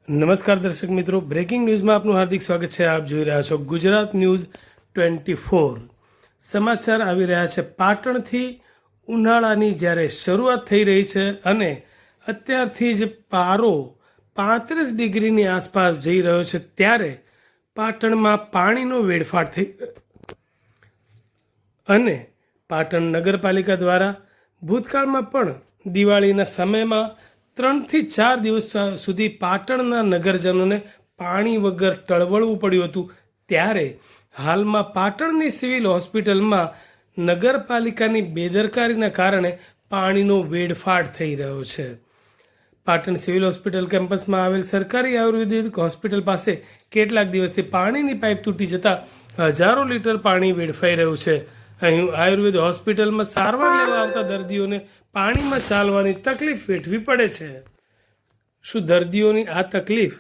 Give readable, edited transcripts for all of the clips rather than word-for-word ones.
નમસ્કાર દર્શક મિત્રો, બ્રેકિંગ ન્યૂઝમાં આપનું હાર્દિક સ્વાગત છે. આપ જોઈ રહ્યા છો ગુજરાત ન્યૂઝ 24. સમાચાર આવી રહ્યા છે પાટણથી. ઉનાળાની જ્યારે શરૂઆત થઈ રહી છે અને અત્યારથી જ પારો 35 ડિગ્રીની આસપાસ જઈ રહ્યો છે, ત્યારે પાટણમાં પાણીનો વેડફાટ થઈ અને પાટણ નગરપાલિકા દ્વારા ભૂતકાળમાં પણ દિવાળીના સમયમાં 3 થી 4 દિવસ સુધી પાટણના નગરજનોને પાણી વગર ટળવળવું પડ્યું હતું. ત્યારે હાલમાં પાટણની સિવિલ હોસ્પિટલમાં નગરપાલિકાની બેદરકારીના કારણે પાણીનો વેડફાટ થઈ રહ્યો છે. પાટણ સિવિલ હોસ્પિટલ કેમ્પસમાં આવેલ સરકારી આયુર્વેદિક હોસ્પિટલ પાસે કેટલાક દિવસથી પાણીની પાઇપ તૂટી જતા હજારો લીટર પાણી વેડફાઈ રહ્યું છે. અહીં આયુર્વેદ હોસ્પિટલમાં સારવાર લેવા આવતા દર્દીઓને પાણીમાં ચાલવાની તકલીફ વેઠવી પડે છે. શું દર્દીઓની આ તકલીફ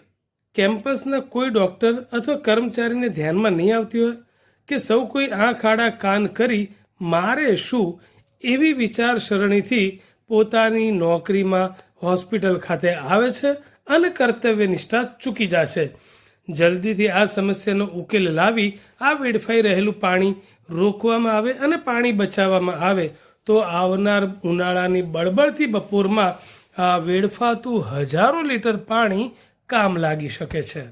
કેમ્પસના કોઈ ડોક્ટર અથવા કર્મચારીને ધ્યાનમાં નહીં આવતી હોય કે સૌ કોઈ આંખ આડા કાન કરી મારે શું એવી વિચારસરણીથી પોતાની નોકરીમાં હોસ્પિટલ ખાતે આવે છે અને કર્તવ્ય નિષ્ઠા ચૂકી જાય છે? જલ્દીથી આ સમસ્યાનો ઉકેલ લાવી આ વેડફાઈ રહેલું પાણી રોકવામાં આવે અને પાણી બચાવવામાં આવે તો આવનાર ઉનાળાની બળબળતી બપોરમાં આ વેડફાતું હજારો લીટર પાણી કામ લાગી શકે છે.